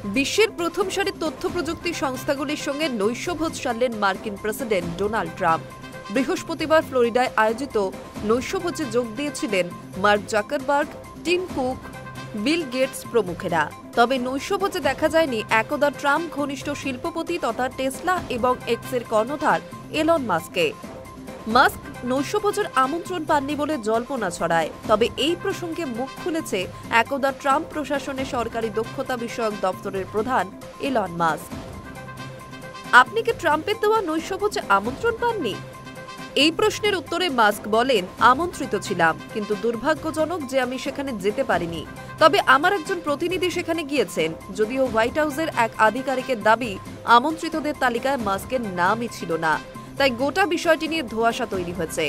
বিশ্বের প্রথম সারির তথ্য প্রযুক্তি সংস্থাগুলির সঙ্গে নৈশভোজ সারলেন মার্কিন প্রেসিডেন্ট ডোনাল্ড ট্রাম্প। বৃহস্পতিবার ফ্লোরিডায় আয়োজিত নৈশভোজে যোগ দিয়েছিলেন Mark Zuckerberg, Tim Cook, Bill Gates প্রমুখেরা। তবে নৈশভোজে দেখা যায়নি একদা ট্রাম্প ঘনিষ্ঠ শিল্পপতি তথা টেসলা এবং এক্সের কর্ণধার এলন মাস্ককে। মাস্ক নৈশভোজের আমন্ত্রণ পাননি বলে জল্পনা ছড়ায়। তবে এই প্রসঙ্গে মুখ খুলেছে একদা ট্রাম্প প্রশাসনে সরকারি দক্ষতা বিষয়ক দপ্তরের প্রধান এলন মাস্ক। আপনি কি ট্রাম্পের দেওয়া নৈশভোজে আমন্ত্রণ পাননি? এই প্রশ্নের উত্তরে মাস্ক বলেন, আমন্ত্রিত ছিলাম, কিন্তু দুর্ভাগ্যজনক যে আমি সেখানে যেতে পারিনি। তবে আমার একজন প্রতিনিধি সেখানে গিয়েছেন। যদিও হোয়াইট হাউসের এক আধিকারিকের দাবি, আমন্ত্রিতদের তালিকায় মাস্কের নামই ছিল না। তাই গোটা বিষয়টি নিয়ে ধোঁয়াশা তৈরি হয়েছে।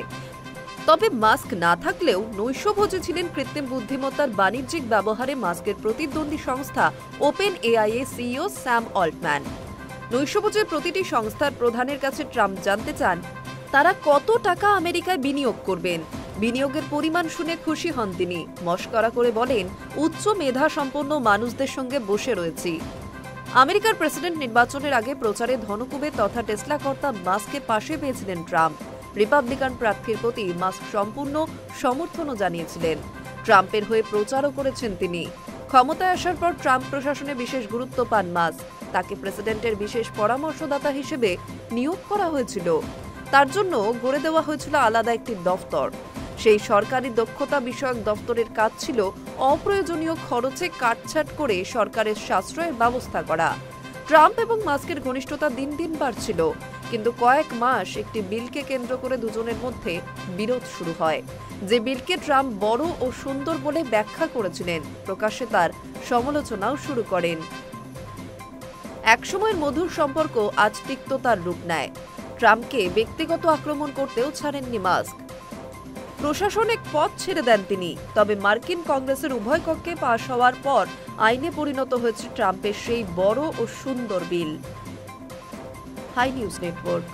তবে মাস্ক না থাকলেও নৈশভোজে ছিলেন কৃত্রিম বুদ্ধিমত্তার বাণিজ্যিক ব্যবহারে মাস্কের প্রতিদ্বন্দ্বী সংস্থা ওপেন এআই এর সিইও স্যাম অল্টম্যান। নৈশভোজের প্রতিটি সংস্থার প্রধানের কাছে ট্রাম্প জানতে চান তারা কত টাকা আমেরিকায় বিনিয়োগ করবেন। বিনিয়োগের পরিমাণ শুনে খুশি হন তিনি। মশকরা করে বলেন, উচ্চ মেধা সম্পন্ন মানুষদের সঙ্গে বসে রয়েছি। আমেরিকার প্রেসিডেন্ট নির্বাচনের আগে প্রচারে ধনকুবে তথা টেসলা কর্তা মাস্কের পাশে পেয়েছিলেন ট্রাম্প। রিপাবলিকান প্রার্থীর প্রতি মাস্ক সম্পূর্ণ সমর্থনও জানিয়েছিলেন। ট্রাম্পের হয়ে প্রচারও করেছেন তিনি। ক্ষমতায় আসার পর ট্রাম্প প্রশাসনে বিশেষ গুরুত্ব পান মাস্ক। তাকে প্রেসিডেন্টের বিশেষ পরামর্শদাতা হিসেবে নিয়োগ করা হয়েছিল। তার জন্য গড়ে দেওয়া হয়েছিল আলাদা একটি দফতর। সেই সরকারি দক্ষতা বিষয়ক দপ্তরের কাজ ছিল অপ্রয়োজনীয় খরচে কাটছাট করে সরকারের সাশ্রয়ের ব্যবস্থা করা। ট্রাম্প এবং মাস্কের ঘনিষ্ঠতা দিন দিন বাড়ছিল, কিন্তু কয়েক মাস একটি বিলকে কেন্দ্র করে দুজনের মধ্যে বিরোধ শুরু হয়। যে বিলকে ট্রাম্প বড় ও সুন্দর বলে ব্যাখ্যা করেছিলেন, প্রকাশ্যে তার সমালোচনাও শুরু করেন। একসময়ের মধুর সম্পর্ক আজ তিক্ততার রূপ নেয়। ট্রাম্পকে ব্যক্তিগত আক্রমণ করতেও ছাড়েননি মাস্ক। প্রশাসনিক পদ ছেড়ে দেন তিনি। তবে মার্কিন কংগ্রেসের উভয় কক্ষে পাশ হওয়ার পর আইনে পরিণত হয়েছে ট্রাম্পের সেই বড় ও সুন্দর বিল। High news network.